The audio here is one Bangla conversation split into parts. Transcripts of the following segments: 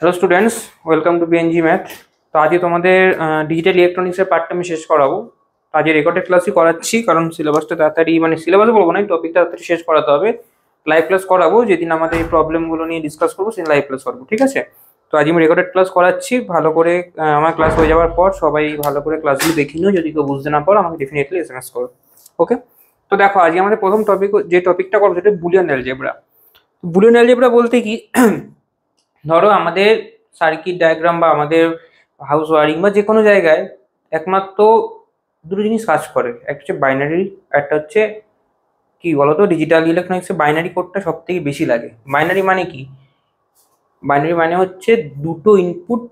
Hello students, welcome to BNG math. তো আজকে তোমাদের ডিজিটাল ইলেকট্রনিক্সের পার্টটা আমি শেষ করাবো। তো আজকে রেকর্ডেড ক্লাসই করাচ্ছি, কারণ সিলেবাসটা তাড়াতাড়ি সিলেবাসে বলবো না, টপিকটা তাড়াতাড়ি শেষ করাতে হবে। লাইভ ক্লাস করাবো, যেদিন আমাদের এই প্রবলেমগুলো নিয়ে ডিসকাস করবো সেদিন লাইভ ক্লাস করবো, ঠিক আছে? তো আজকে আমি রেকর্ডেড ক্লাস করাচ্ছি ভালো করে। আমার ক্লাস হয়ে যাওয়ার পর সবাই ভালো করে ক্লাসগুলো দেখে নিও, যদি কেউ বুঝতে না পারো আমাকে ডেফিনেটলি এসএমএস করো। ওকে, তো দেখো আজকে আমাদের প্রথম টপিক, যে টপিকটা করবো সেটা বুলিয়ান অ্যালজেব্রা। বুলিয়ান অ্যালজেব্রা বলতে কি, ধরো আমাদের সার্কিট ডায়াগ্রাম বা আমাদের হাউস ওয়ারিং বা যে কোনো জায়গায় একমাত্র দুটো জিনিস কাজ করে, একটা হচ্ছে বাইনারি, একটা হচ্ছে কি বলতো ডিজিটাল ইলেকট্রনিক্সে বাইনারি কোডটা সব থেকে বেশি লাগে। বাইনারি মানে কি? বাইনারি মানে হচ্ছে দুটো ইনপুট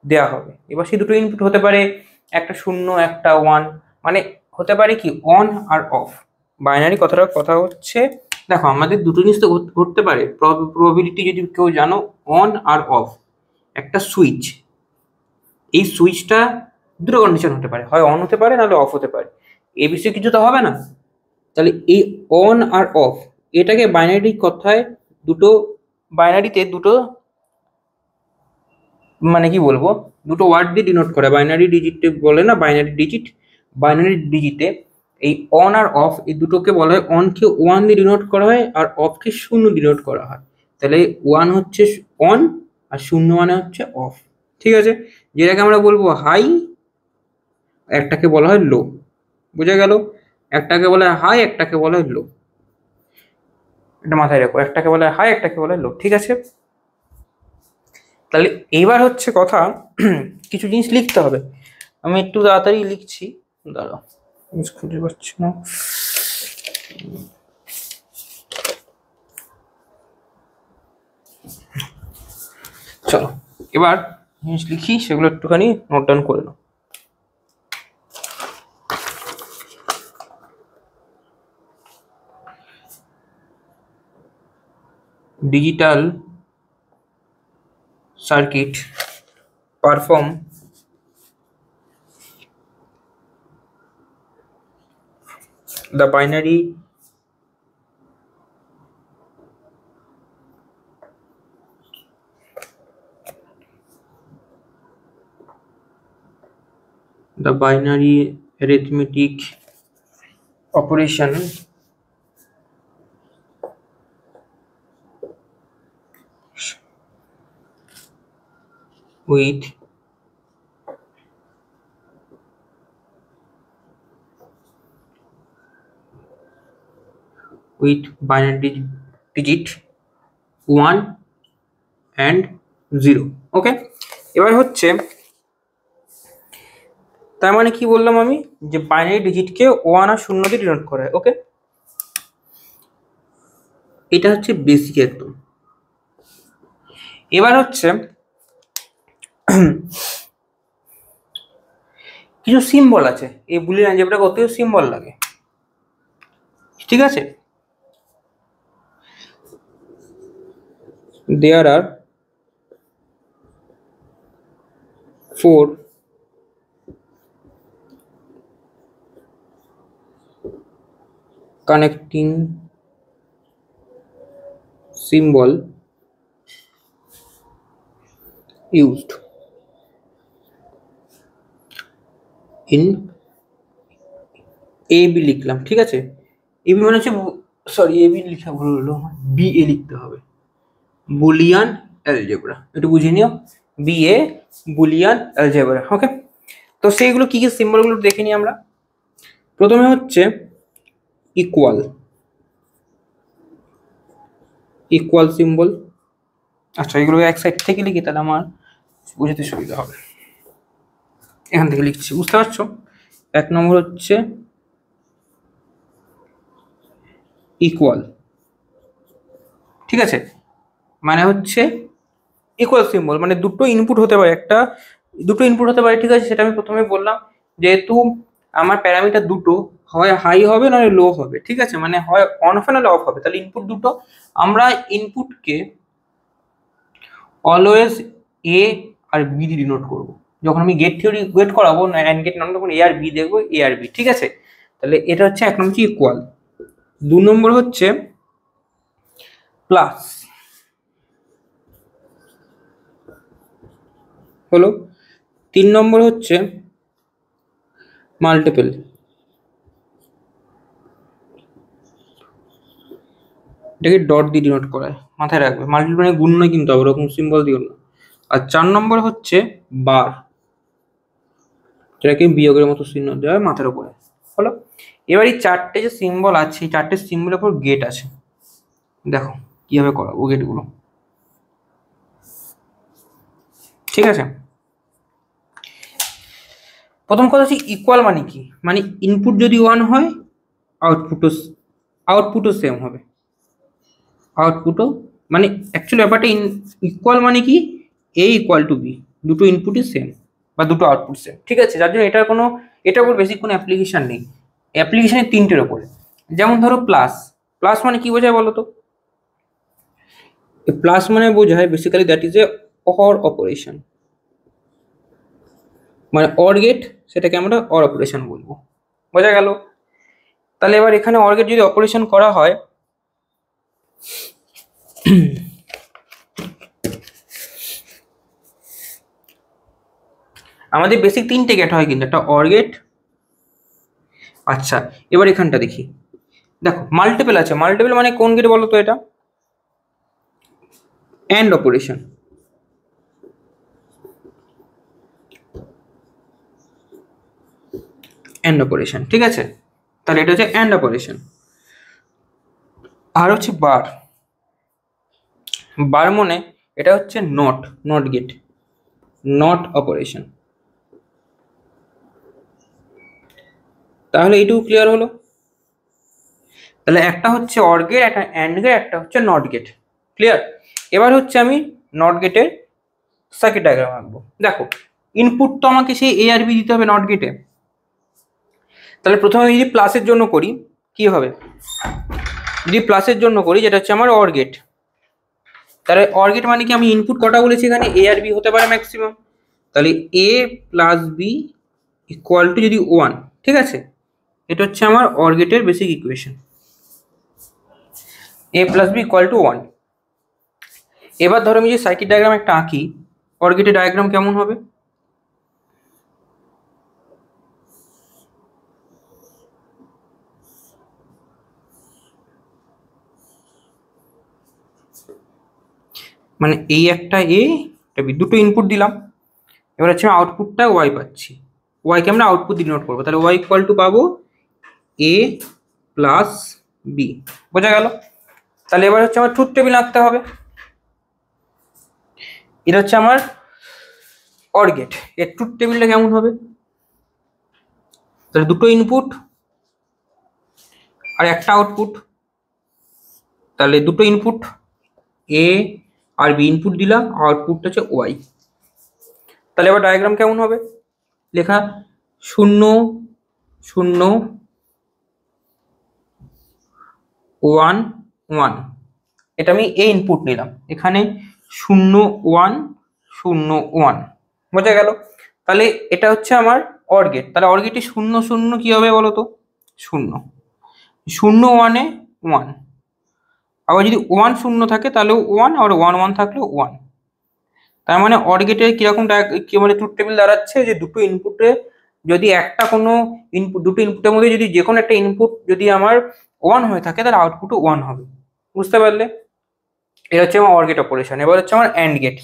দেওয়া হবে। এবার সেই দুটো ইনপুট হতে পারে একটা শূন্য একটা ওয়ান, মানে হতে পারে কি অন আর অফ। বাইনারি কথাটার কথা হচ্ছে, দেখো আমাদের দুটো জিনিস তো ঘটতে পারে। প্রবাবিলিটি যদি কেউ জানো, অন আর অফ, একটা সুইচ, এই সুইচটা দুটো কন্ডিশন হতে পারে, হয় অন হতে পারে নাহলে অফ হতে পারে। এই বিষয়ে কিছু তো হবে না। তাহলে এই অন আর অফ, এটাকে বাইনারি কথায় দুটো, বাইনারিতে দুটো মানে কি বলবো, দুটো ওয়ার্ড দিয়ে ডিনোট করে। বাইনারি ডিজিট বলে না, বাইনারি ডিজিট। বাইনারি ডিজিটে এই অন আর অফ, এই দুটোকে বলা হয়, অনকে ওয়ান দিয়ে ডিনোট করা হয় আর অফকে শূন্য ডিনোট করা হয়। তাহলে ওয়ান হচ্ছে অন আর শূন্য মানে হচ্ছে অফ, ঠিক আছে? যেটাকে আমরা বলবো হাই, একটাকে বলা হয় লো। বুঝা গেল? একটাকে বলা হয় হাই, একটাকে বলা হয় লো। এটা মাথায় রাখো, একটাকে বলা হয় হাই, একটাকে বলা হয় লো, ঠিক আছে? তাহলে এইবার হচ্ছে কথা, কিছু জিনিস লিখতে হবে। আমি একটু তাড়াতাড়ি লিখছি, দাঁড়াও, খুঁজে পাচ্ছি না। চলো এবার জিনিস লিখি, সেগুলো একটুখানি নোট ডাউন করে নাও। Digital circuit perform the binary arithmetic operation with binary digit 1 and 0। ওকে, এবার হচ্ছে, তার মানে কি বললাম আমি, যে বাইনারি ডিজিটকে ওয়ান আর শূন্য দিয়ে ডিনোট করা হয়। ওকে, এটা হচ্ছে বেসিক একদম। এবার হচ্ছে কিছু সিম্বল আছে, এই বুলিয়ান অ্যালজেব্রা করতেও সিম্বল লাগে, ঠিক আছে? There are 4 connecting symbol used in A B লিখলাম, ঠিক আছে? এ বি মানে হচ্ছে, সরি এ বি লিখা ভুল হলো, বি এ লিখতে হবে। বুলিয়ান অ্যালজেব্রা একটু বুঝে নিও, বি এ বুলিয়ান অ্যালজেব্রা। ওকে, তো সেইগুলো কি কি সিম্বলগুলো দেখে নিই আমরা। প্রথমে হচ্ছে ইকুয়াল, ইকুয়াল সিম্বল। আচ্ছা, এগুলো এক সাইড থেকে লিখি, তাহলে আমার বুঝতে সুবিধা হবে। এখান থেকে লিখছি, বুঝতে পারছো? এক নম্বর হচ্ছে ইকুয়াল, ঠিক আছে? মানে হচ্ছে ইকুয়াল সিম্বল, মানে দুটো ইনপুট হতে পারে, একটা দুটো ইনপুট হতে পারে, ঠিক আছে? সেটা আমি প্রথমে বললাম, যেহেতু আমার প্যারামিটার দুটো, হয় হাই হবে নয় লো হবে, ঠিক আছে? মানে হয় অন হবে নাহলে অফ হবে। তাহলে ইনপুট দুটো, আমরা ইনপুটকে অলওয়েজ এ আর বি দিয়ে ডিনোট করবো। যখন আমি গেট থিওরি গেট করাবো না, অ্যান্ড গেট নাম, তখন এ আর বি দেখবো, এ আর বি, ঠিক আছে? তাহলে এটা হচ্ছে এক নম্বর হচ্ছে ইকুয়াল। দু নম্বর হচ্ছে প্লাস, হলো। 3 নম্বর হচ্ছে মাল্টিপল। এটাকে ডট দিয়ে ডিনোট করায়, মাথায় রাখবে। মাল্টিপল মানে গুণ নয় কিন্তু, ওরকম সিম্বল দিও না। আর 4 নম্বর হচ্ছে বার, যেটাকে বিয়োগের মতো চিহ্ন দেওয়া হয় মাথার উপরে। হলো। এবার এই 4টে যে সিম্বল আছে, এই 4টে সিম্বলের উপর গেট আছে। দেখো কিভাবে করাবো গেটগুলো, ঠিক আছে। প্রথম কথা হচ্ছে ইকুয়াল মানে কি, মানে ইনপুট যদি 1 হয় আউটপুটও সেম হবে। আউটপুটও মানে অ্যাকচুয়ালি ব্যাপারটা ইকুয়াল মানে কি, এ ইকুয়াল টু বি, দুটো ইনপুটই সেম বা দুটো আউটপুট সেম, ঠিক আছে। যার জন্য এটার উপর বেসিক কোনো অ্যাপ্লিকেশন নেই। অ্যাপ্লিকেশন 3টের ওপরে। যেমন ধরো প্লাস, প্লাস মানে কি বোঝায় বলো তো? প্লাস মানে বোঝায় basically that is a or operation, মানে অর গেট, সেটাকে আমরা অর অপারেশন বলবো। বোঝা গেল? তাহলে এবার এখানে অর গেট যদি অপারেশন করা হয়, আমাদের বেসিক 3টে গেট হয় কিন্তু, একটা অর গেট। আচ্ছা, এবার এখানটা দেখি। দেখো মাল্টিপল আছে, মাল্টিপল মানে কোন গেট বলো তো? এটা অ্যান্ড অপারেশন। অ্যান্ড অপারেশন, ঠিক আছে। তাহলে এটা হচ্ছে অ্যান্ড অপারেশন। আর হচ্ছে বার, বার মানে এটা হচ্ছে নট গেট, নট অপারেশন। তাহলে এইটুকু ক্লিয়ার হলো। তাহলে একটা হচ্ছে অর গেট, একটা অ্যান্ড গেট, একটা হচ্ছে নট গেট। ক্লিয়ার? এবার হচ্ছে আমি নট গেটের সার্কিট ডায়াগ্রাম আঁকবো। দেখো ইনপুট তো আমাকে সেই এ আর বি দিতে হবে নট গেটে। তাহলে প্রথমে আমি যদি প্লাসের জন্য করি কি হবে, যদি প্লাসের জন্য করি যেটা হচ্ছে আমার অর গেট, তাহলে অর গেট মানে কি, আমি ইনপুট কটা বলেছি এখানে, এ আর বি হতে পারে ম্যাক্সিমাম। তাহলে A plus B equal to যদি 1, ঠিক আছে। এটা হচ্ছে আমার অর গেটের basic equation, A plus B equal to 1। এবার ধরো আমি যে সার্কিট ডায়াগ্রাম একটা আঁকি, অর গেটের ডায়াগ্রাম কেমন হবে? মানে এই একটা এ, এটা বি, দুটো ইনপুট দিলাম। এবার হচ্ছে আমি আউটপুটটা ওয়াই পাচ্ছি, ওয়াইকে আমরা আউটপুট দিয়ে নোট করবো। তাহলে ওয়াই ইকুয়াল টু পাবো এ প্লাস বি। বোঝা গেল? তাহলে এবার হচ্ছে আমার ট্রুথ টেবিল আঁকতে হবে। এটা হচ্ছে আমার অর গেট, এর ট্রুথ টেবিলটা কেমন হবে? তাহলে দুটো ইনপুট আর একটা আউটপুট, তাহলে দুটো ইনপুট এ আর বি ইনপুট দিলাম, আউটপুটটা হচ্ছে ওয়াই। তাহলে এবার ডায়াগ্রাম কেমন হবে? লেখা 0 0 1 1, এটা আমি এ ইনপুট নিলাম, এখানে 0 1 0 1। বোঝা গেল? তাহলে এটা হচ্ছে আমার অর গেট। তাহলে অর গেটে 0 0 কি হবে বলো তো? 0 0 1 এ 1, আবার যদি 1 0 থাকে তাহলেও 1, আর 1 1 থাকলেও 1। তার মানে অর গেটের কিরকম কি মানে ট্রুথ টেবিল দাঁড়াচ্ছে, যে দুটো ইনপুটে যদি একটা কোনো ইনপুট, দুটো ইনপুটের মধ্যে যদি যে কোনো একটা ইনপুট যদি আমার 1 হয়ে থাকে, তাহলে আউটপুটও 1 হবে। বুঝতে পারলে? এটা হচ্ছে আমার অর গেট অপারেশন। এবার হচ্ছে আমার অ্যান্ড গেট।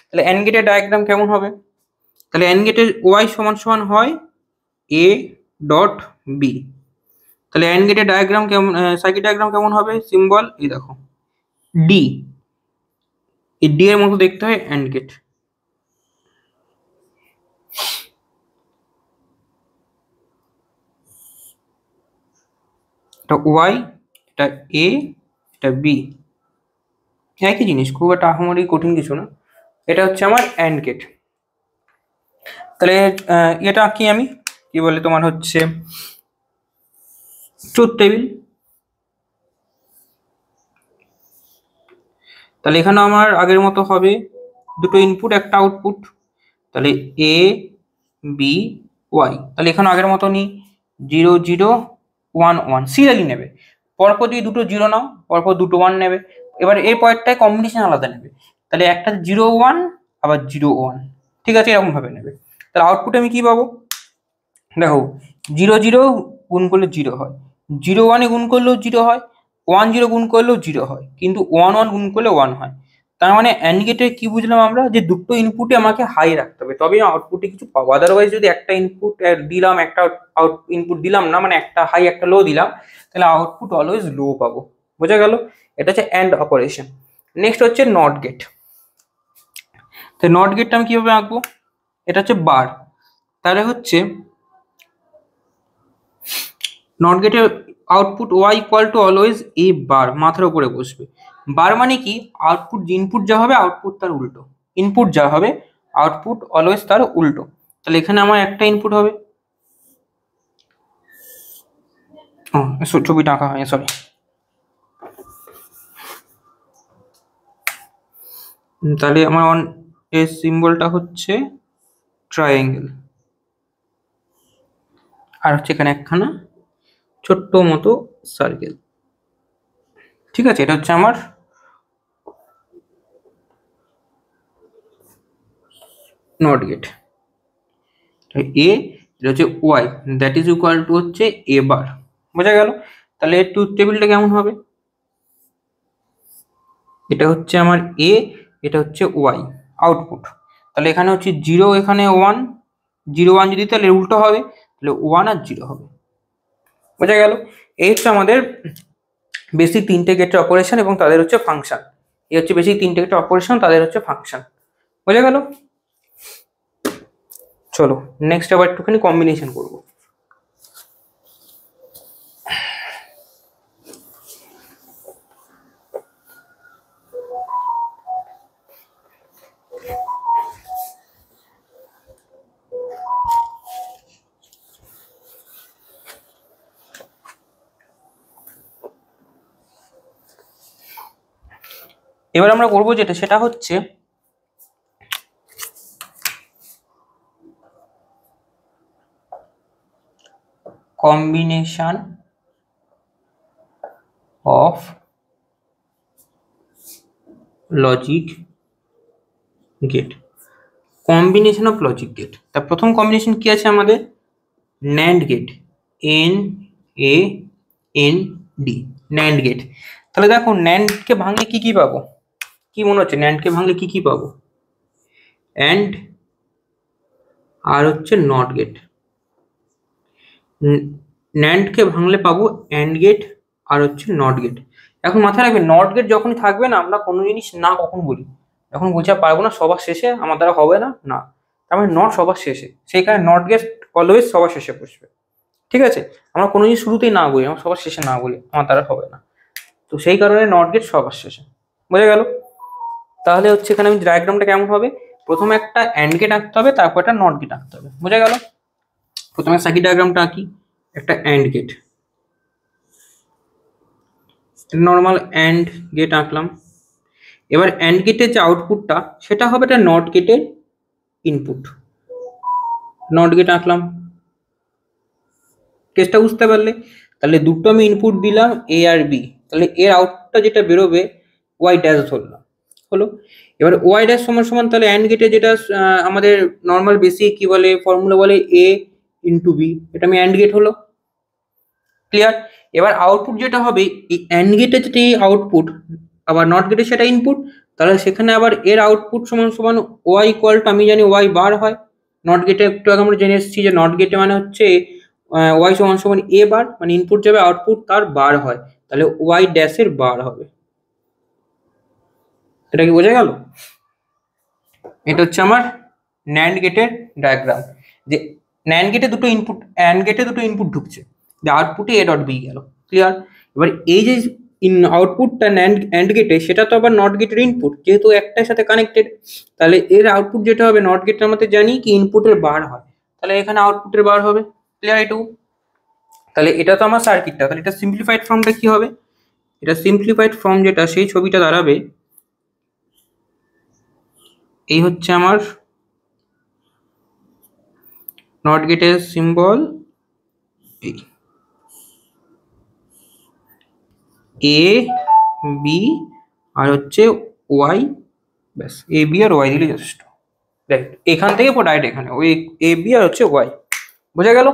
তাহলে অ্যান্ড গেটের ডায়াগ্রাম কেমন হবে? তাহলে অ্যান্ড গেটের ওয়াই সমান সমান হয় এ ডট বি। তাহলে অ্যান্ড গেটের ডায়াগ্রাম কেমন, সার্কিট ডায়াগ্রাম কেমন হবে? সিম্বল এই দেখো ডি, এই ডি এর মতো দেখতে হয় অ্যান্ড গেট। এটা ওয়াই, এটা এ, এটা বি, একই জিনিস, খুব একটা আহামরি কঠিন কিছু না। এটা হচ্ছে আমার অ্যান্ড গেট। তাহলে এটা কি আমি কি বলে তোমার হচ্ছে ট্রুথ টেবিল। তাহলে এখানে আমার আগের মতো হবে দুটো ইনপুট একটা আউটপুট, তাহলে এ বি ওয়াই। তাহলে এখানে আগের মতো নি 0 0 1 1, সিরিয়ালি নেবে। পরপর যদি দুটো 0 নাও, পরপর দুটো 1 নেবে। এবার এই পয়েন্টটায় কম্বিনেশন আলাদা নেবে। তাহলে একটা 0 1 আবার 0 1, ঠিক আছে, এরকম ভাবে নেবে। তাহলে আউটপুটে আমি কি পাবো, দেখো 0 0 গুণ করলে 0 হয়, 0 1 গুণ করলেও 0 হয়, 1 0 গুণ করলেও 0 হয়, কিন্তু 1 1 গুণ করলে 1 হয়। তার মানে অ্যান্ড গেটে কি বুঝলাম আমরা, যে দুটো ইনপুটে আমাকে হাই রাখতে হবে তবেই আউটপুটে কিছু পাবো। আদারওয়াইজ যদি একটা ইনপুট দিলাম, একটা আউট ইনপুট দিলাম না, মানে একটা হাই একটা লো দিলাম, তাহলে আউটপুট অলওয়েজ লো পাবো। বোঝা গেল? এটা হচ্ছে অ্যান্ড অপারেশন। নেক্সট হচ্ছে নট গেট। তো নট গেটটা আমি কিভাবে আঁকবো, এটা হচ্ছে বার, তাহলে হচ্ছে নট গেটের output Y equal to always A bar, মাথার উপরে বসবে। বার মানে কি, আউটপুট ইনপুট যা হবে আউটপুট তার উল্টো, ইনপুট যা হবে আউটপুট অলওয়েজ তার উল্টো। তাহলে এখানে আমার একটা ইনপুট হবে, ছবিটা আঁকা হয় সরি, তাহলে আমার এর সিম্বলটা হচ্ছে ট্রায়াঙ্গেল, আর হচ্ছে এখানে একখানা ছোট্ট মতো সার্কেল। ঠিক আছে, এটা হচ্ছে আমার নট গেট। এ, এটা হচ্ছে Y, that is equal to হচ্ছে এ বার। বোঝা গেল? তাহলে এর ট্রুথ টেবিলটা কেমন হবে, এটা হচ্ছে আমার এ, এটা হচ্ছে ওয়াই আউটপুট। তাহলে এখানে হচ্ছে 0, এখানে 1, 0 1 যদি তাহলে উল্টো হবে, তাহলে 1 আর 0 হবে। বোঝা গেল? এই হচ্ছে আমাদের বেসিক তিনটে গেটের অপারেশন এবং তাদের হচ্ছে ফাংশন। এই হচ্ছে বেসিক তিনটে গেটের অপারেশন, তাদের হচ্ছে ফাংশন। বোঝা গেল? চলো নেক্সট আবার একটুখানি কম্বিনেশন করব। এবার আমরা করবো যেটা, সেটা হচ্ছে combination of logic gate. Combination of logic gate, তার প্রথম কম্বিনেশন কি আছে আমাদের, NAND gate, N A N D, NAND gate. তাহলে দেখো ন্যান্ডকে ভাঙলে কি কি পাবো, কি মনে হচ্ছে ন্যান্ডকে ভাঙলে কি কি পাবো, অ্যান্ড আর হচ্ছে নট গেট। ন্যান্ডকে ভাঙলে পাবো অ্যান্ড গেট আর হচ্ছে নট গেট। এখন মাথায় রাখবে, নট গেট যখনই থাকবে না, আমরা কোনো জিনিস না কখন বলি, যখন বোঝা পারবো না সবার শেষে আমার দ্বারা হবে না, না তার মানে নট সবার শেষে, সেইখানে নট গেট অলওয়েজ সবার শেষে বসবে। ঠিক আছে, আমরা কোনো জিনিস শুরুতেই না বলি, আমরা সবার শেষে না বলি, আমার দ্বারা হবে না, তো সেই কারণে নট গেট সবার শেষে। বোঝা গেল? তাহলে হচ্ছে এখানে আমি ডায়াগ্রামটা কেমন হবে, প্রথমে একটা অ্যান্ড গেট আঁকতে হবে, তারপর একটা নট গেট আঁকতে হবে। বোঝা গেল? প্রথমে সার্কিট ডায়াগ্রামটা আঁকি, একটা AND gate, normal AND gate আঁকলাম। এবার অ্যান্ড গেটের যে আউটপুটটা সেটা হবে একটা নট গেটের ইনপুট, নট গেট আঁকলাম। কেসটা বুঝতে পারলে? তাহলে দুটো আমি ইনপুট দিলাম এ আর বি, তাহলে এর আউটপুটটা যেটা বেরোবে ওয়াই ড্যাশ ধরলাম, হলো। এবার ওয়াই ড্যাশ সমান সমান, তাহলে অ্যান্ড গেটে যেটা আমাদের নর্মাল বেসিক কি বলে ফর্মুলা বলে, এ ইন্টু বি, এটা আমি অ্যান্ড গেট হলো। ক্লিয়ার? এবার আউটপুট যেটা হবে, এই অ্যান্ড গেটের যেটা আউটপুট আবার নট গেটের সেটা ইনপুট, তাহলে সেখানে আবার এর আউটপুট সমান সমান ওয়াই ইকুয়াল টু, আমি জানি ওয়াই বার হয়, নট গেটে একটু আগে আমরা জেনে এসেছি যে নট গেটে মানে হচ্ছে ওয়াই সমান সমান এ বার, মানে ইনপুট যাবে আউটপুট তার বার হয়, তাহলে ওয়াই ড্যাশের বার হবে। এটা কি বোঝা গেল? এটা হচ্ছে আমার ন্যান্ড গেটের ডায়াগ্রাম, যে ন্যান্ড গেটে দুটো ইনপুট, অ্যান্ড গেটে দুটো ইনপুট ঢুকছে, যে আউটপুটে এ ডট বি গেল। ক্লিয়ার? এবার এই যে আউটপুটটা অ্যান্ড গেটে, সেটা তো আবার নট গেটের ইনপুট, যেহেতু একটার সাথে কানেক্টেড, তাহলে এর আউটপুট যেটা হবে নট গেটের আমাদের জানি কি ইনপুটের বার হয়, তাহলে এখানে আউটপুটের বার হবে। ক্লিয়ার এটুকু? তাহলে এটা তো আমার সার্কিটটা, তাহলে এটা সিম্পলিফাইড ফর্মটা কি হবে, এটা সিম্পলিফাইড ফর্ম যেটা, সেই ছবিটা দাঁড়াবে এই হচ্ছে আমার নট গেটের সিম্বল, এ বি আর হচ্ছে ওয়াই, ব্যাস এ বি আর ওয়াই দিলে যথেষ্ট। দেখ এখান থেকে ডাইরেক্ট এখানে ওই এ বি আর হচ্ছে ওয়াই, বোঝা গেল?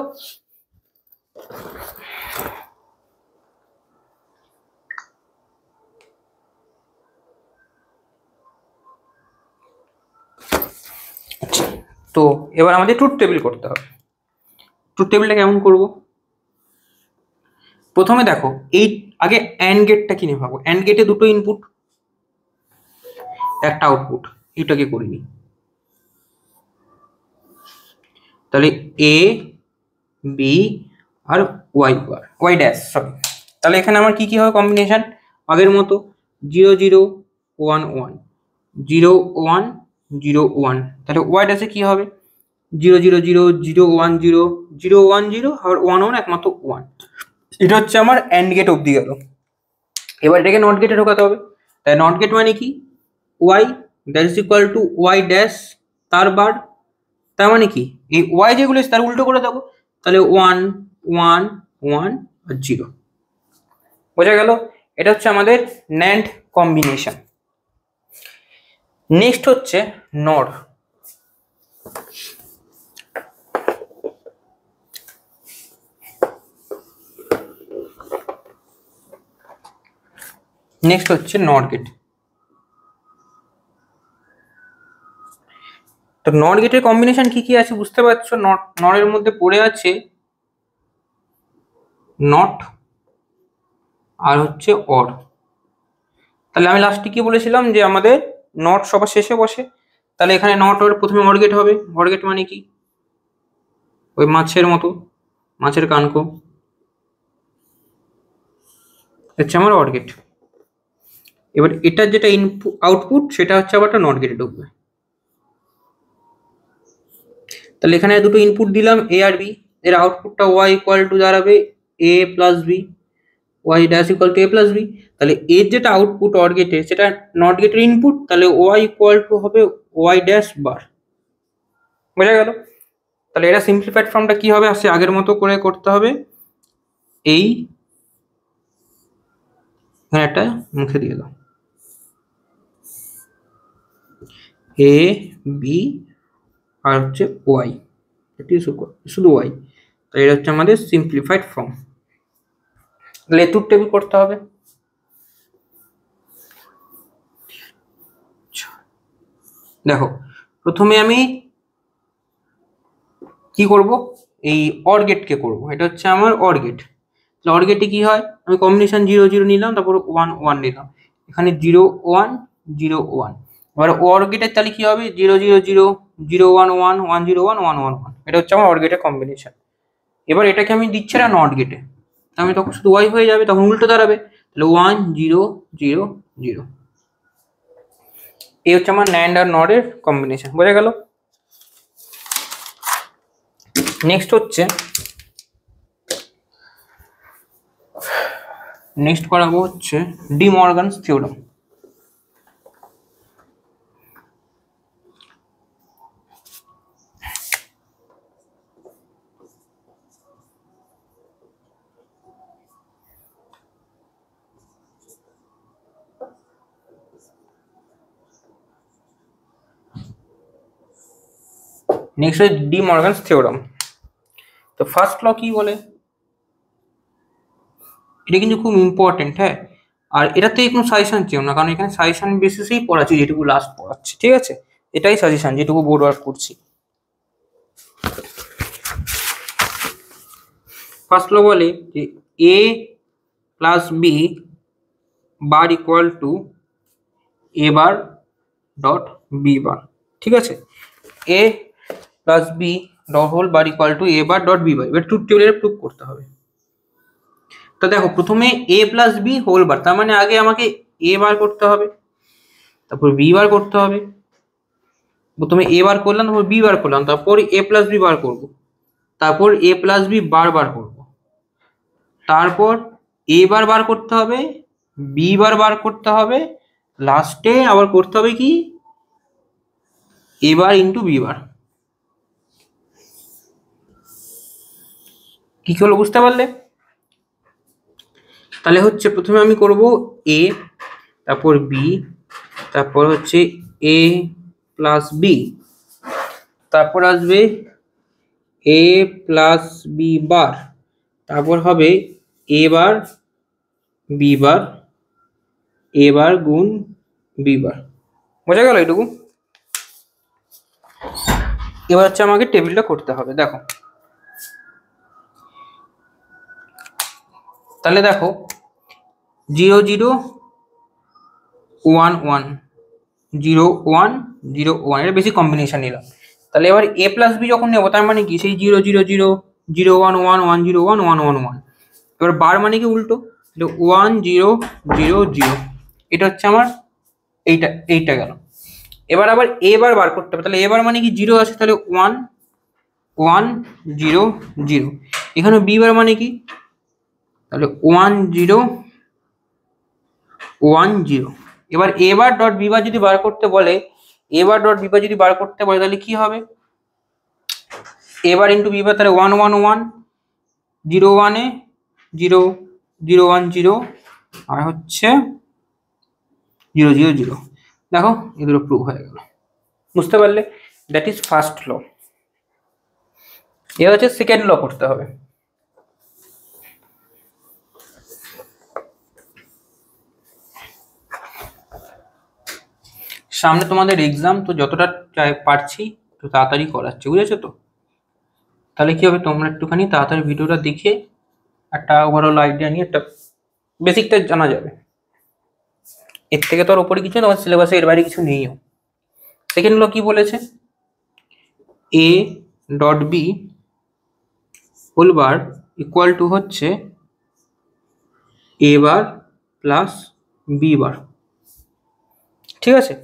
তো এবার আমাদের ট্রুথ টেবিল করতে হবে। ট্রুথ টেবিলটা কেমন করব? প্রথমে দেখো এই আগে অ্যান্ড গেটটা কিনে ভাবো। অ্যান্ড গেটে দুটো ইনপুট একটা আউটপুট, এটাকে করিনি। তাহলে A B R y bar, Y dash sorry. তাহলে এখানে আমার কি কি হবে কম্বিনেশন? আগের মতো 0 0 1 1 0 1 0 1। তাহলে ওয়াই ড্যাশে কি হবে? 0 0 0 0 1 0 0 1 0 আর 1 1 একমাত্র 1। এটা হচ্ছে আমার অ্যান্ড গেট অবধি গেল। এবার এটাকে নট গেটে ঢোকাতে হবে। তাই নট গেট মানে কি? Y that is equal to Y dash তার বার। তার মানে কি এই ওয়াই যেগুলো তার উল্টো করে দেবো। তাহলে 1 1 1 আর 0, বোঝা গেল? এটা হচ্ছে আমাদের ন্যান্ড কম্বিনেশন। নেক্সট হচ্ছে নর। নেক্সট হচ্ছে নট গেট। তো নট গেটের কম্বিনেশন কি কি আছে বুঝতে পারছো? নটের মধ্যে পড়ে আছে নট আর হচ্ছে অর। তাহলে আমি লাস্টে কি বলেছিলাম যে আমাদের নট সবার শেষে বসে। তাহলে এখানে নট অর প্রথমে অর গেট হবে। অর গেট মানে কি? ওই মাছের মতো, মাছের কানকো হচ্ছে আমার অর গেট। এবার এটার যেটা ইনপুট আউটপুট সেটা হচ্ছে আবার একটা নট গেটে ঢুকবে। তাহলে এখানে দুটো ইনপুট দিলাম এ আর বি, এর আউটপুটটা ওয়াই ইকুয়াল টু দাঁড়াবে A plus B, Y dash equal to A plus B. তাহলে এর যেটা আউটপুট অর গেটের সেটা নট গেটের ইনপুট, তাহলে ওয়াই ইকুয়াল টু হবে ওয়াই ড্যাশ বার, বোঝা গেল? তাহলে এটা সিম্পলিফাইড ফর্মটা কি হবে? আসলে আগের মতো করে করতে হবে। এই এখানে একটা মুখে দিয়ে দাও এ বি আর হচ্ছে ওয়াই, এটি শুধু ওয়াই। তো এটা হচ্ছে আমাদের সিম্পলিফাইড ফর্ম। লেটুর টেবিল করতে হবে। দেখো প্রথমে আমি কি করব? এই অর গেটকে করব। এটা হচ্ছে আমার অর গেট। তাহলে অর গেটে কি হয়? আমি কম্বিনেশন 0 0 নিলাম, তারপর 1 1 নিলাম। এখানে 0 1 0 1। এবার অর গেটের তাহলে কি হবে? 0 0 0 0 1 1 1 0 1 1 1 1। এটা হচ্ছে আমার অর গেটের কম্বিনেশন। এবার এটাকে আমি দিচ্ছি না নট গেটে, আমি তখন শুধু ওয়াই হয়ে যাবে, তখন উল্টো দাঁড়াবে। তাহলে 1 0 0 0। এই হচ্ছে আমার ন্যান্ড আর নট এর কম্বিনেশন, বোঝা গেল? নেক্সট হচ্ছে নেক্সট করাবো হচ্ছে ডি মর্গানস থিওরেম। নেক্সট হচ্ছে ডি মর্গানস থিওরেম। তো ফার্স্ট ল কি বলে? এটা কিন্তু খুব ইম্পর্টেন্ট, হ্যাঁ। আর এটাতে কোনো সাজেশন চেও না, কারণ এখানে সাজেশন বেসিসেই পড়াচ্ছি, যেটুকু লাস্ট পড়াচ্ছি, ঠিক আছে? এটাই সাজেশন, যেটুকু বোর্ড ওয়ার্ক করছি। ফার্স্ট ল বলে যে A plus B bar equal to A bar dot B bar, ঠিক আছে? A plus B dot whole bar equal to A bar dot B bar. এবার ট্রুথ টেবিলের প্রুফ করতে হবে। তো দেখো প্রথমে A plus B whole bar, তার মানে আগে আমাকে এ বার করতে হবে, তারপর বি বার করতে হবে। প্রথমে এ বার করলাম, তারপর বি বার করলাম, তারপর এ প্লাস বি বার করবো, তারপর এ প্লাস বি বার বার করবো, তারপর এ বার বার করতে হবে, বি বার বার করতে হবে, লাস্টে আবার করতে হবে কি এ বার ইন্টু বি বার। কি হলো বুঝতে পারলে? তাহলে হচ্ছে প্রথমে আমি করব এ, তারপর বি, তারপর হচ্ছে এ প্লাস বি, তারপর আসবে এ প্লাস বি বার, তারপর হবে এ বার বি বার, এ বার গুণ বি বার। বোঝা গেল এইটুকু? এবার হচ্ছে আমাকে টেবিলটা করতে হবে। দেখো তাহলে দেখো 0 0 1 1 0 1 0 1, এটা বেশি কম্বিনেশন নিলাম। তাহলে এবার এ প্লাস বি যখন নেবো তার মানে কি সেই 0 0 0 0 1 1 1 0 1 1 1 1। এবার বার মানে কি উল্টো, 1 0 0 0, এটা হচ্ছে আমার এইটা গেল। এবার আবার এ বার বার করতে হবে, তাহলে এবার মানে কি 0 আছে, তাহলে 1 1 0 0। এখানে বি বার মানে কি, তাহলে 1 0 1 0। এবার এ বার ডট বি বার যদি বার করতে বলে, এ বার ডট বি বার যদি বার করতে বলে তাহলে কি হবে, এ বার ইন্টু বি বার, তাহলে 1 1 1 0 1 এ 0 0 1 0 আর হচ্ছে 0 0 0। দেখো এ দুটো প্রুভ হয়ে গেল, বুঝতে পারলে? That is first law. এ হচ্ছে সেকেন্ড ল করতে হবে। সামনে তোমাদের এক্সাম, তো যতটা পারছি একটু তাড়াতাড়ি করাচ্ছি, বুঝেছো তো? তাহলে কি হবে, তোমরা একটুখানি তাড়াতাড়ি ভিডিওটা দেখে একটা ওভারঅল আইডিয়া নিয়ে একটা বেসিকটা জানা যাবে। এর থেকে তো আর ওপরে কিছু না, তোমার সিলেবাসে এর বাইরে কিছু নেইও। সেকেন্ড ল কি বলেছে, A dot B whole bar equal to হচ্ছে A bar plus B bar. ঠিক আছে,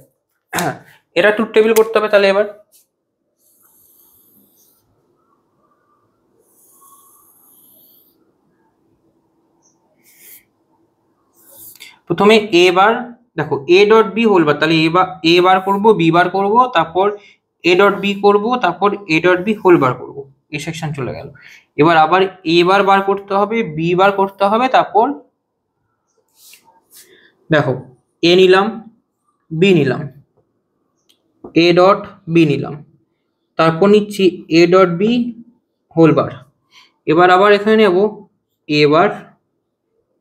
হ্যাঁ এটা ট্রুথ টেবিল করতে হবে। তাহলে এবার প্রথমে এ বার, দেখো A dot B whole bar, তাহলে এ বার করবো, বি বার করবো, তারপর এ ডট বি করবো, তারপর A dot B whole bar করবো, এই সেকশন চলে গেল। এবার আবার এ বার বার করতে হবে, বি বার করতে হবে, তারপর দেখো এ নিলাম, বি নিলাম, এ ডট বি নিলাম, তারপর নিচ্ছি A dot B whole bar. এবার আবার এখানে নেব এ বার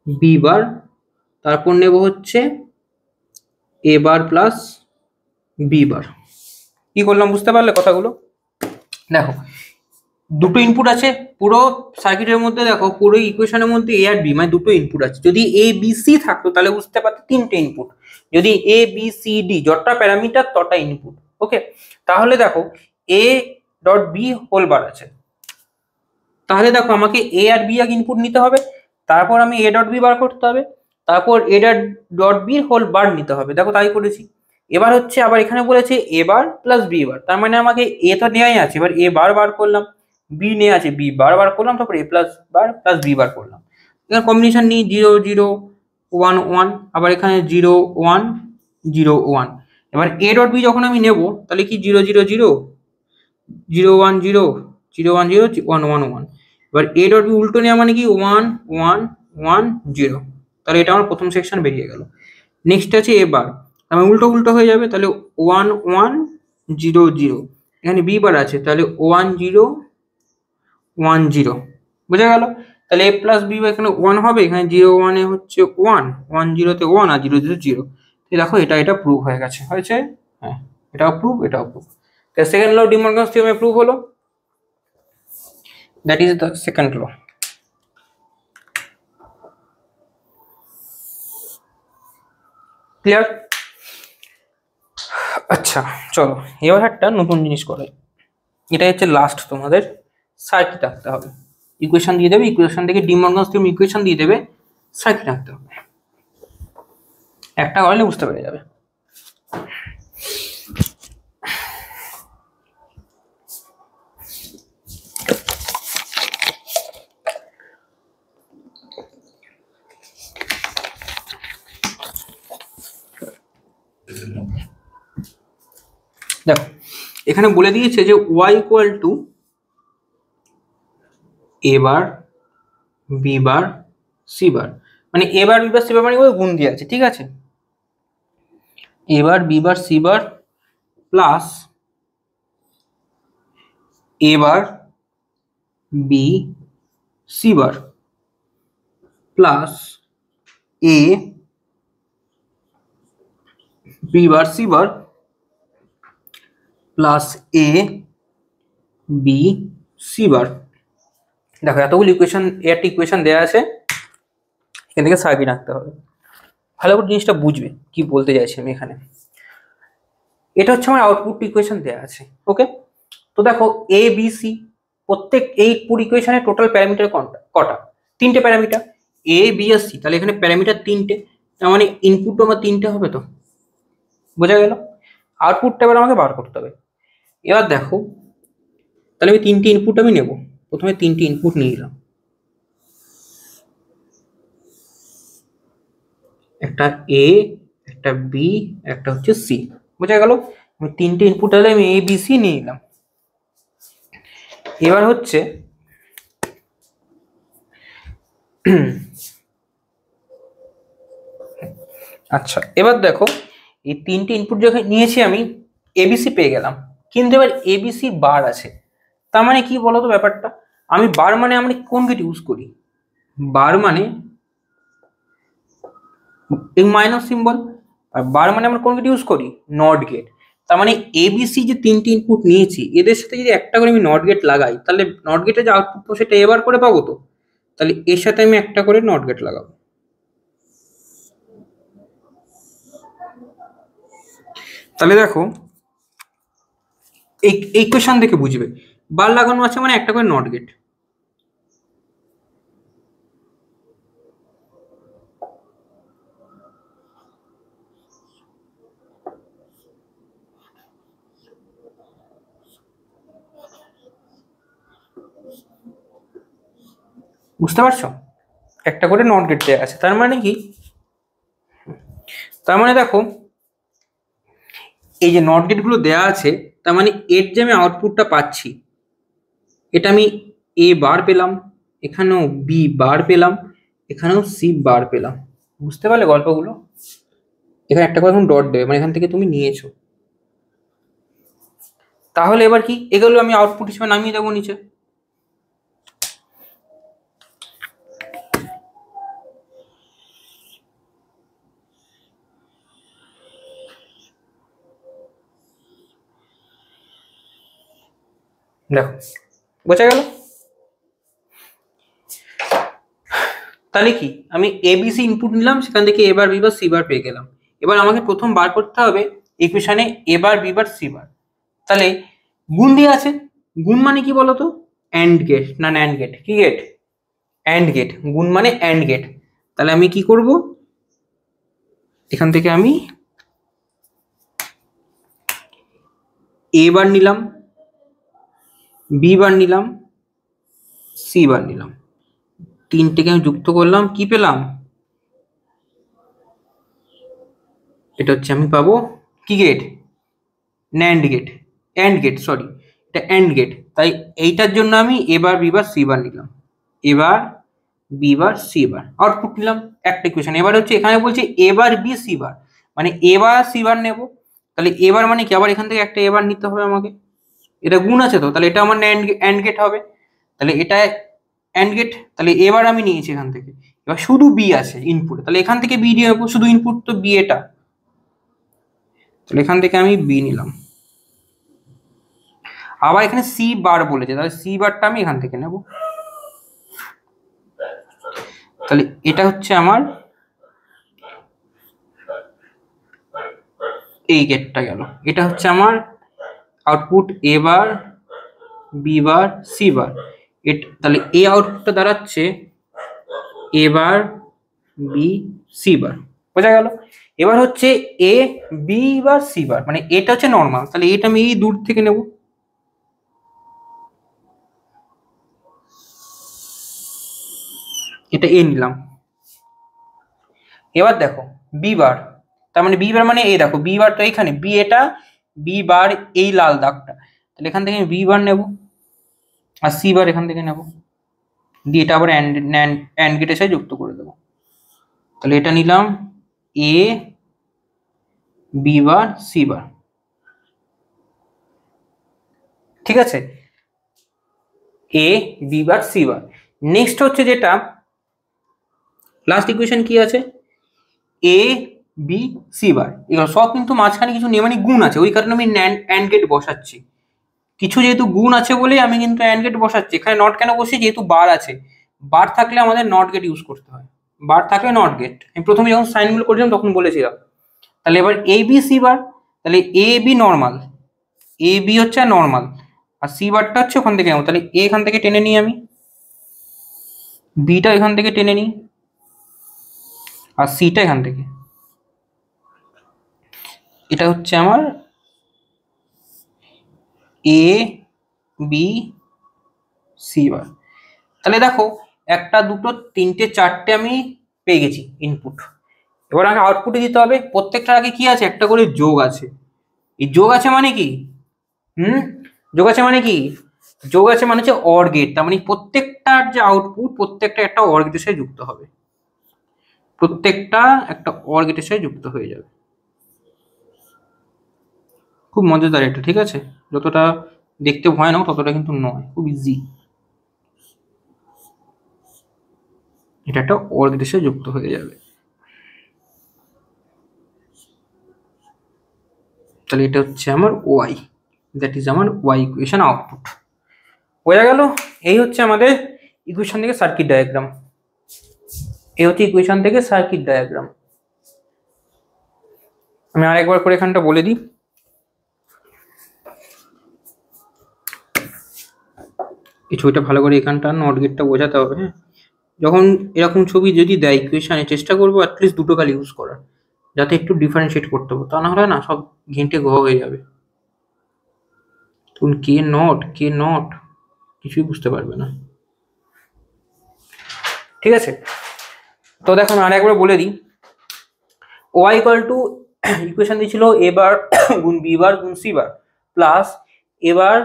বি বার, তারপর নেব হচ্ছে এ বার প্লাস বি বার। কি করলাম বুঝতে পারলে কথাগুলো? দেখো দুটো ইনপুট আছে পুরো সার্কিটের মধ্যে, দেখো পুরো ইকুয়েশনের মধ্যে এ আর বি মানে দুটো ইনপুট আছে। যদি এ বি সি থাকতো তাহলে বুঝতে পারতো তিনটে ইনপুট, যদি এ বি সি ডি যতটা প্যারামিটার তটা ইনপুট। ওকে, তাহলে দেখো A dot B whole bar আছে, তাহলে দেখো আমাকে এ আর বি আগে ইনপুট নিতে হবে, তারপর আমি এ ডট বি বার করতে হবে, তারপর A dot B whole bar নিতে হবে। দেখো তাই করেছি। এবার হচ্ছে আবার এখানে বলেছে এ বার প্লাস বি বার, তার মানে আমাকে এ তো নেওয়াই আছে, এবার এ বার বার করলাম, বি নেওয়া আছে বি বার বার করলাম, তারপর এ প্লাস বার প্লাস বি বার করলাম। এখানে কম্বিনেশন নিই 0 0 1 1, আবার এখানে 0 1 0 1। এবার এ ডট বি যখন আমি নেব তাহলে কি 0 0 0 0 1 0 0 1 0 1 1 1। এবার এ ডট বি উল্টো নেওয়া মানে কি 1 1 1 0, তাহলে এটা আমার প্রথম সেকশন বেরিয়ে গেল। নেক্সট আছে এ বার, আমি উল্টো উল্টো হয়ে যাবে, তাহলে 1 1 0 0। এখানে বি বার আছে, তাহলে 1 0 1 0। বোঝা গেল? তাহলে এ প্লাস বি এখানে 1 হবে, এখানে 0 1 এ হচ্ছে 1 1 0 তে 1 আর 0 0 0। দেখো এটা প্রুভ হয়ে গেছে, হয়েছে? হ্যাঁ এটাও প্রুভ, এটাও প্রুভ। তাহলে সেকেন্ড ল ডি মর্গানস থিওরেমে প্রুভ হলো। That is the second law. Clear? আচ্ছা চলো এবার একটা নতুন জিনিস করে, এটা হচ্ছে লাস্ট, তোমাদের সার্কিট আঁকতে হবে। ইকুয়েশন দিয়ে দেবে, ইকুয়েশন থেকে ডি মর্গানস থিওরেম ইকুয়েশন দিয়ে দেবে, সার্কিট আঁকতে হবে। একটা করলে বুঝতে পেরে যাবে। দেখো এখানে বলে দিয়েছে যে y equal to A bar B bar C bar, মানে A bar B bar C bar মানে ওই গুণ দিয়ে আছে, ঠিক আছে? A bar B bar C bar plus A bar B C bar plus A B bar C bar plus A B C bar. দেখো এতগুলো ইকুয়েশন, একটা ইকুয়েশন দেওয়া আছে, এখান থেকে সাজিয়ে রাখতে হবে। ভালো করে জিনিসটা বুঝবে কি বলতে চাইছি আমি এখানে। এটা হচ্ছে আমার আউটপুট ইকুয়েশন দেওয়া আছে, ওকে। তো দেখো এ বি সি, প্রত্যেক এই পুরো ইকুয়েশনের টোটাল প্যারামিটার কটা? তিনটে parameter, A B R C. তাহলে এখানে প্যারামিটার তিনটে, তার মানে ইনপুটও আমার তিনটে হবে। তো বোঝা গেল? আউটপুটটা এবার আমাকে বার করতে হবে। এবার দেখো, তাহলে আমি তিনটে ইনপুট আমি নেব। প্রথমে তিনটে ইনপুট নিয়ে নিলাম, একটা এ, একটা বি, একটা হচ্ছে সি। বোঝা গেল? আমি তিনটে ইনপুট তাহলে আমি এ বি সি নিয়ে নিলাম। এবার হচ্ছে আচ্ছা, এবার দেখো এই তিনটে ইনপুট যখন নিয়েছি আমি এবিসি পেয়ে গেলাম, কিন্তু এবার এবিসি বার আছে। তার মানে কি বলতো ব্যাপারটা? আমি বার মানে আমরা কোন গেট ইউজ করি? বার মানে এই মাইনাস সিম্বল, আর বার মানে আমরা কোন গেট ইউজ করি? NOT gate. তার মানে এবিসি যে তিনটে ইনপুট নিয়েছি, এদের সাথে যদি একটা করে আমি নট গেট লাগাই, তাহলে নট গেটে যে আউটপুট সেটা এবার করে পাবো। তো তাহলে এর সাথে আমি একটা করে নট গেট লাগাবো। তাহলে দেখো এই ইকুয়েশন দেখে বুঝবে, বার লাগানো আছে মানে একটা করে নট গেট। বুঝতে পারছো? একটা করে নট গেট দেওয়া আছে, তার মানে কি? তার মানে দেখো এই যে নট গেট গুলো দেওয়া আছে, তার মানে এর যে আমি আউটপুটটা পাচ্ছি, এটা আমি এ বার পেলাম, এখানেও বি বার পেলাম, এখানেও সি বার পেলাম। বুঝতে পারলে গল্পগুলো? এখানে একটা করে এখন ডট দেবে, মানে এখান থেকে তুমি নিয়েছো। তাহলে এবার কি, এগুলো আমি আউটপুট হিসেবে নামিয়ে দেবো নিচে। দেখো বোঝা গেল? তাহলে কি, আমি এবিসি ইনপুট নিলাম, সেখান থেকে এবার বি বার সি বার পেয়ে গেলাম। এবার আমাকে প্রথম বার করতে হবে ইকুয়েশনে এবার বি বার সি বার। তাহলে গুণ দিয়ে আছে, গুণ মানে কি বলতো? অ্যান্ড গেট না ন্যান্ড গেট? কি গেট? AND gate. গুণ মানে অ্যান্ড গেট। তাহলে আমি কি করব, এখান থেকে আমি এ বার নিলাম, বি বার নিলাম, সি বার নিলাম, তিনটেকে আমি যুক্ত করলাম, কি পেলাম? এটা হচ্ছে আমি পাবো কি gate? NAND gate, AND gate, sorry, এটা অ্যান্ড গেট। তাই এইটার জন্য আমি এবার বি বার সি বার নিলাম, এবার B bar C bar output নিলাম একটা ইকুয়েশন। এবার হচ্ছে এখানে বলছে এবার বি সি বার, মানে এবার সি বার নেব। তাহলে এবার মানে কি, আবার এখান থেকে একটা এবার নিতে হবে আমাকে। এটা গুণ আছে তো, তাহলে এটা আমার অ্যান্ড গেট হবে। তাহলে এটা অ্যান্ড গেট, তাহলে এবার আমি নিয়েছি এখান থেকে। এবার শুধু বি আছে ইনপুট, তাহলে এখান থেকে বি দিয়ে নেবো, শুধু ইনপুট তো বি এটা। তাহলে এখান থেকে আমি বি নিলাম। আবার এখানে সি বার বলেছে, তাহলে সি বারটা আমি এখান থেকে নেব। তাহলে এটা হচ্ছে আমার এই গেটটা গেল, এটা হচ্ছে আমার output A bar B bar C bar. তাহলে এই আউটপুটটা দাঁড়াচ্ছে এ বার বি সি বার। বোঝা গেল? এবার হচ্ছে এ বি বার সি বার, মানে এটা হচ্ছে নর্মাল, তাহলে এটা আমি এই দূর থেকে নেব। এটা এ নিলাম। এবার দেখো বি বার, তার মানে বি বার মানে এই দেখো বি বার তো এইখানে, বি এটা, বি বার এই লাল দাগটা, তাহলে এখান থেকে বি বার নেব, আর সি বার এখান থেকে নেব, দিয়ে এটা আবার অ্যান্ড গেটের সাথে যুক্ত করে দেবো। তাহলে এটা নিলাম এ বি বার সি বার। ঠিক আছে? A B bar C bar. Next হচ্ছে যেটা লাস্ট ইকুয়েশন কি আছে, এ বি সি বার, এগুলো সব কিন্তু মাঝখানে কিছু নেই, মানে গুণ আছে, ওই কারণে আমি অ্যান্ড গেট বসাচ্ছি। কিছু যেহেতু গুণ আছে বলে আমি কিন্তু অ্যান্ড গেট বসাচ্ছি। এখানে নট কেন বসি, যেহেতু বার আছে, বার থাকলে আমাদের নট গেট ইউজ করতে হয়, বার থাকলে নট গেট। আমি প্রথমে যখন সাইনগুলো করেছিলাম তখন বলেছিলাম। তাহলে এবার এ বি সি বার, তাহলে A be normal, A B হচ্ছে নর্মাল, আর সি বারটা হচ্ছে ওখান থেকে নেবো। তাহলে এ এখান থেকে টেনে নিই আমি, বিটা এখান থেকে টেনে নিই, আর সিটা এখান থেকে। এটা হচ্ছে আমার এ বি সি বার। তাহলে দেখো একটা দুটো তিনটে চারটে আমি পেয়ে গেছি ইনপুট। এবার আমাকে আউটপুটে দিতে হবে। প্রত্যেকটার আগে কি আছে, একটা করে যোগ আছে। এই যোগ আছে মানে কি, যোগ আছে মানে কি, যোগ আছে মানে হচ্ছে অর গেট। তার মানে প্রত্যেকটার যে আউটপুট, প্রত্যেকটা একটা অর গেটের সাথে যুক্ত হবে, প্রত্যেকটা একটা অর গেটের সাথে যুক্ত হয়ে যাবে। খুব মজাদার এটা, ঠিক আছে? যতটা দেখতে ভয়ানক ততটা কিন্তু নয়, খুব ইজি। এটা একটা অর গেটের সাথে যুক্ত হয়ে যাবে। তাহলে এটা হচ্ছে আমার ওয়াই, দ্যাট ইজ আমার ওয়াই ইকুয়েশন আউটপুট। বোঝা গেল? এই হচ্ছে আমাদের ইকুয়েশন থেকে সার্কিট ডায়াগ্রাম। এই হচ্ছে ইকুয়েশন থেকে সার্কিট ডায়াগ্রাম। আমি আরেকবার করে এখানটা বলে দিই। এই ছবিটা ভালো করে এখানটা নট গেটটা বোঝাতে হবে। হ্যাঁ, যখন এরকম ছবি যদি দেয় ইকুয়েশনে, চেষ্টা করবো অ্যাটলিস্ট দুটো কাল ইউজ করার, যাতে একটু ডিফারেন্সিয়েট করতে পারবো। তা না হলে না সব ঘেঁটে ঘ হয়ে যাবে, তুমি কে নট কিছুই বুঝতে পারবে না। ঠিক আছে, তো দেখো আমি আরেকবার বলে দিই। ওয়াই ইকুয়াল টু ইকুয়েশন দিয়েছিল এ বার গুণ বি বার গুণ C bar plus A bar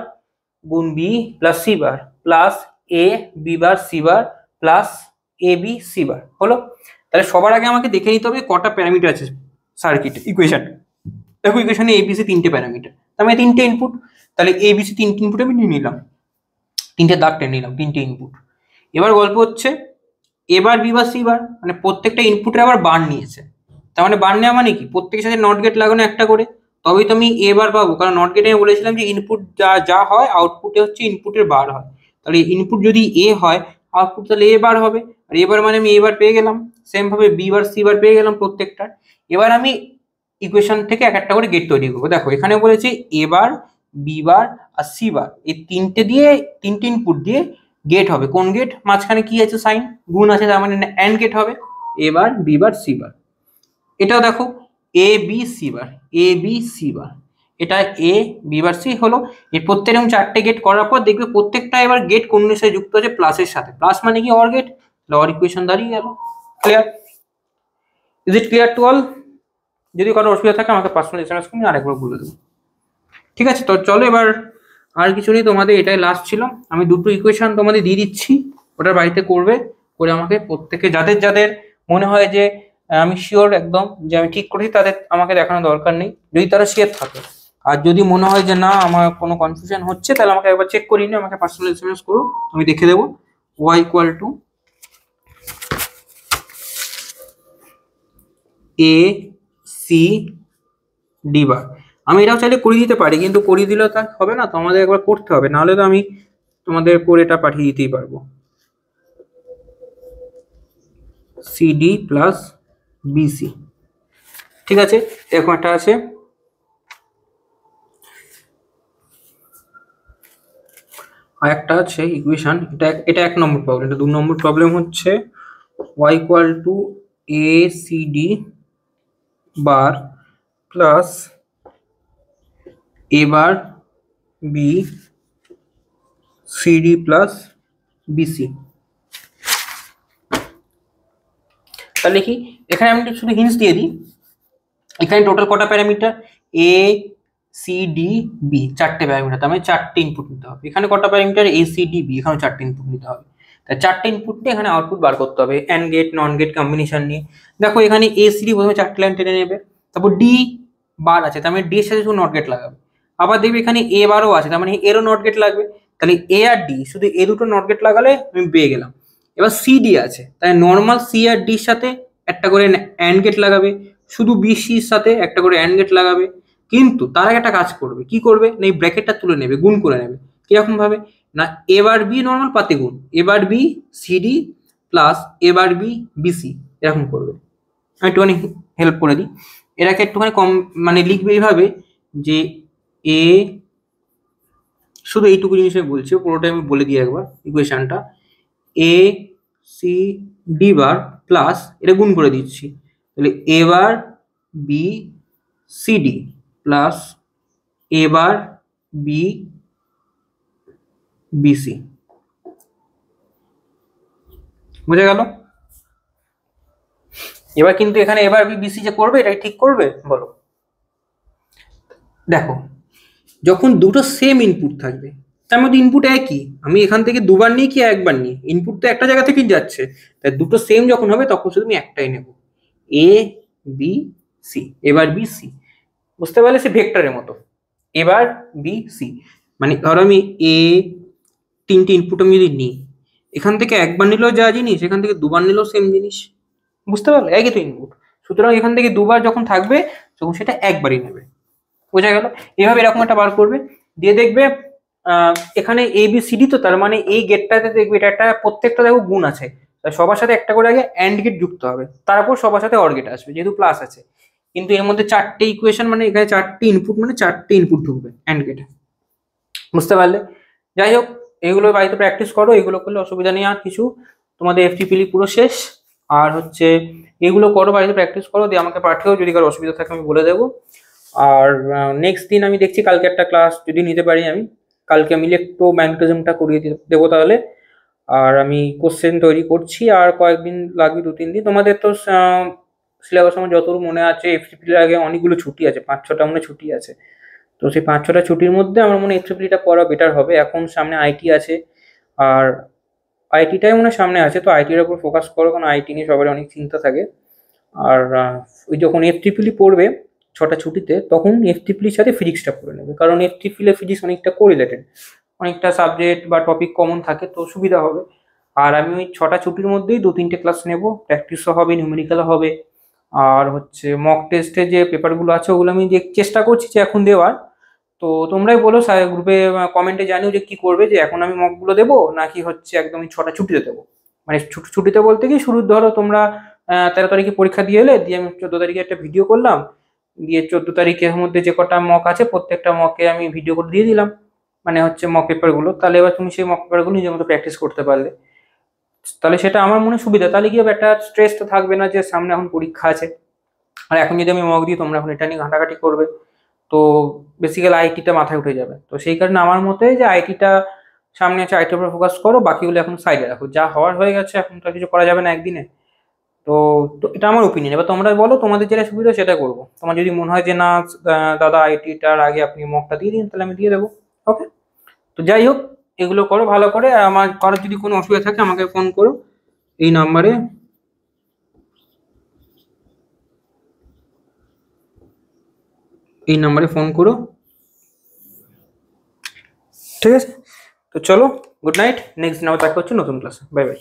গুণ B plus C bar plus A B bar C bar plus A B C bar হলো। তাহলে সবার আগে আমাকে দেখে নিতে হবে কটা প্যারামিটার আছে সার্কিট ইকুয়েশন। দেখো ইকুয়েশনে এবিসি তিনটে প্যারামিটার, তার মানে তিনটে ইনপুট। তাহলে এবিসি তিনটে ইনপুট আমি নিয়ে নিলাম, তিনটে দাগ টেনে নিলাম, তিনটে ইনপুট। এবার গল্প হচ্ছে এবার বি বা সি বার, মানে প্রত্যেকটা ইনপুটের আবার বার নিয়েছে। তার মানে বার নেওয়া মানে কি, প্রত্যেকের সাথে নট গেট লাগানো একটা করে, তবেই তো আমি এবার পাবো। কারণ নট গেটে আমি বলেছিলাম যে ইনপুট যা যা হয় আউটপুটে হচ্ছে ইনপুটের বার হয়। তাহলে ইনপুট যদি এ হয়, আউটপুট তাহলে এ বার হবে। আর এবার মানে আমি এবার পেয়ে গেলাম, সেম ভাবে বি বার সি বার পেয়ে গেলাম প্রত্যেকটার। এবার আমি ইকুয়েশন থেকে এক একটা করে গেট তৈরি করবো। দেখো এখানে বলেছি এবার বি বার আর সি বার, এই তিনটে দিয়ে, তিনটে ইনপুট দিয়ে গেট হবে। কোন গেট, মাঝখানে কি আছে সাইন, গুণ আছে, তার মানে অ্যান্ড গেট হবে। এবার বি বার সি বার, এটাও দেখো এ বি সি বার, এ বি সি বার, এটা এ বি বার সি হলো। এই প্রত্যেক চারটে গেট করার পর দেখবে প্রত্যেকটা এবার গেট কোন সাথে যুক্ত আছে, প্লাসের সাথে। প্লাস মানে কি অর গেট, অর ইকুয়েশন দাঁড়িয়ে গেল। Clear? Is it clear to all? যদি কোনো অসুবিধা থাকে আমাকে পার্সোনাল এসএমএস করে আরেকবার বলে দেবো। ঠিক আছে, তো চলো এবার আর কিছু নেই, তোমাদের এটাই লাস্ট ছিল। আমি দুটো ইকুয়েশন তোমাদের দিয়ে দিচ্ছি, ওটা বাড়িতে করবে, করে আমাকে প্রত্যেকে যাদের যাদের মনে হয় যে আমি শিওর একদম যে আমি ঠিক করেছি, তাদের আমাকে দেখানোর দরকার নেই, যদি তারা শিওর থাকে। আর যদি মনে হয় যে না আমার কোনো কনফিউশন হচ্ছে, তাহলে আমাকে একবার চেক করিয়ে নিও, আমাকে পার্সোনাল এসএমএস করো, আমি দেখে দেবো। Y equal to A C D bar. আমি এটাও চাইলে করিয়ে দিতে পারি, কিন্তু করিয়ে দিলেও তা হবে না, তো আমাদের একবার করতে হবে, নাহলে তো আমি তোমাদের করে এটা পাঠিয়ে দিতেই পারবো। সিডি প্লাস বিসি, ঠিক আছে। এরকম একটা আছে। আর একটা আছে ইকুয়েশন, এটা এক নম্বর প্রবলেম। এটা 2 নম্বর প্রবলেম হচ্ছে y equal to A C D bar plus A bar B C D plus BC. তাহলে কি, এখানে আমি শুধু হিন্টস দিয়ে দিই। এখানে টোটাল কটা parameter, A C D B, চারটে প্যারামিটার, তার মানে চারটে ইনপুট নিতে হবে। এখানে কটা parameter, A C D B, এখানে চারটে ইনপুট নিতে হবে। তাই চারটে ইনপুট নিয়ে এখানে আউটপুট বার করতে হবে AND gate NAND gate combination নিয়ে। দেখো এখানে এ সি ডি প্রথমে চারটে লাইন টেনে নেবে, তারপর ডি বার আছে, তার মানে ডি এর সাথে শুধু নট গেট লাগাবে। আবার দেখবে এখানে এ বারও আছে, তার মানে এরও নট গেট লাগবে। তাহলে এ আর ডি শুধু এ দুটো নট গেট লাগালে আমি পেয়ে গেলাম। এবার সিডি আছে, তাই নর্মাল সি আর ডির সাথে একটা করে অ্যান্ড গেট লাগাবে, শুধু বিসির সাথে একটা করে অ্যান্ড গেট লাগাবে। কিন্তু তার আগে একটা কাজ করবে, কি করবে না, এই ব্র্যাকেটটা তুলে নেবে, গুণ করে নেবে। কিরকম ভাবে না, এবার বি নর্মাল পাতে গুণ, এবার বি সিডি প্লাস এবার বি বিসি, এরকম করবে। আমি একটুখানি হেল্প করে দিই, এটাকে একটুখানি কম মানে লিখবে এইভাবে যে এ, শুধু এইটুকু জিনিস আমি বলছি, পুরোটাই আমি বলে দিই একবার ইকুয়েশনটা। A C D bar plus এটা গুণ করে দিচ্ছি, তাহলে A bar B C D plus A bar B B C. বুঝে গেল? এবার কিন্তু এখানে এবার বি বিসি যে করবে এটা ঠিক করবে বলো। দেখো যখন দুটো সেম ইনপুট থাকবে, তার মধ্যে ইনপুট একই, আমি এখান থেকে দুবার নিই কি একবার নিই, ইনপুট তো একটা জায়গা থেকেই যাচ্ছে, তাই দুটো সেম যখন হবে তখন শুধু আমি একটাই নেব, এ বি সি, এবার বি সি। বুঝতে পারলে? সে ভেক্টরের মতো, এবার বি সি। মানে ধরো আমি এ তিনটে ইনপুট আমি যদি নিই, এখান থেকে একবার নিলেও যা জিনিস, এখান থেকে দুবার নিলেও সেম জিনিস। বুঝতে পারলে? একই তো ইনপুট, সুতরাং এখান থেকে দুবার যখন থাকবে তখন সেটা একবারই নেবে। বোঝা গেল? এভাবে এরকম একটা বার করবে, দিয়ে দেখবে এখানে এ বি সি ডি, তো তার মানে এই গেটটাতে দেখবে এটা একটা প্রত্যেকটা দেখো গুণ আছে, সবার সাথে একটা করে আগে অ্যান্ড গেট যুক্ত হবে, তারপর সবার সাথে অর গেট আসবে, যেহেতু প্লাস আছে। কিন্তু এর মধ্যে চারটে ইকুয়েশন, মানে এখানে চারটে ইনপুট, মানে চারটে ইনপুট ঢুকবে অ্যান্ড গেটে। বুঝতে পারলে? যাই হোক, এগুলো বাড়িতে প্র্যাকটিস করো, এগুলো করলে অসুবিধা নেই আর কিছু। তোমাদের এফটিপিলি পুরো শেষ। আর হচ্ছে এগুলো করো, বাড়িতে প্র্যাকটিস করো, দিয়ে আমাকে পাঠিও, যদি কারো অসুবিধা থাকে আমি বলে দেবো। আর নেক্সট দিন আমি দেখছি কালকে একটা ক্লাস যদি নিতে পারি আমি, কালকে আমি ইলেকট্রোম্যাগনেটিজমটা করিয়ে দেবো তাহলে। আর আমি কোশ্চেন তৈরি করছি, আর কয়েকদিন লাগবে, 2-3 দিন। তোমাদের তো সিলেবাস আমার যতদূর মনে আছে এফটিপিলির আগে অনেকগুলো ছুটি আছে, 5-6টা মনে ছুটি আছে। তো সেই 5-6টা ছুটির মধ্যে আমার মনে হয় এফটিপিলিটা করা বেটার হবে। এখন সামনে আইটি আছে, আর আইটিটাই মনে হয় সামনে আছে, তো আইটির উপর ফোকাস করো, কারণ আইটি নিয়ে সবারই অনেক চিন্তা থাকে। আর ওই যখন এফটিপিলি পড়বে 6টা ছুটিতে, তখন এফটিপিলির সাথে ফিজিক্সটা পড়ে নেবে, কারণ এফটিপিলে ফিজিক্স অনেকটা কোরিলেটেড, অনেকটা সাবজেক্ট বা টপিক কমন থাকে, তো সুবিধা হবে। আর আমি ওই 6টা ছুটির মধ্যেই 2-3টে ক্লাস নেব, প্র্যাকটিসও হবে, নিউমেরিক্যালও হবে। আর হচ্ছে মক টেস্টে যে পেপারগুলো আছে ওগুলো আমি যে চেষ্টা করছি যে এখন দেওয়ার। তো তোমরাই বলো গ্রুপে কমেন্টে জানিও যে কি করবে, যে এখন আমি মকগুলো দেবো নাকি হচ্ছে একদমই 6টা ছুটিতে দেবো। মানে ছুটিতে বলতে কি, শুরু ধরো তোমরা 13 তারিখে পরীক্ষা দিয়ে এলে, দিয়ে আমি 14 তারিখে একটা ভিডিও করলাম, দিয়ে 14 তারিখের মধ্যে যে কটা মক আছে প্রত্যেকটা মকে আমি ভিডিও করে দিয়ে দিলাম, মানে হচ্ছে মক পেপারগুলো। তাহলে এবার তুমি সেই মক পেপারগুলো নিজের মতো প্র্যাকটিস করতে পারলে, তাহলে সেটা আমার মনে হয় সুবিধা। তাহলে কি হবে, একটা স্ট্রেস তো থাকবে না যে সামনে এখন পরীক্ষা আছে। আর এখন যদি আমি মক দিই, তোমরা এখন এটা নিয়ে ঘাটাঘাটি করবে, তো বেসিক্যালি আইটিটা মাথায় উঠে যাবে। তো সেই কারণে আমার মতে যে আইটিটা সামনে আছে, আইটির উপর ফোকাস করো, বাকিগুলো এখন সাইডে রাখো, যা হওয়ার হয়ে গেছে, এখন তো কিছু করা যাবে না একদিনে। তো তো এটা আমার ওপিনিয়ন। এবার তোমরা বলো তোমাদের যেটা সুবিধা সেটা করবো। তোমার যদি মনে হয় যে না দাদা আইটিটার আগে আপনি মকটা দিয়ে দিন, তাহলে আমি দিয়ে দেবো। ওকে? তো যাই হোক, এগুলো করো ভালো করে। আর আমার কারোর যদি কোনো অসুবিধা থাকে আমাকে ফোন করো এই নাম্বারে, ফোন করো। ঠিক আছে? তো চলো, গুড নাইট। নেক্সট দিন আবার দেখা হচ্ছে নতুন ক্লাসে। Bye bye.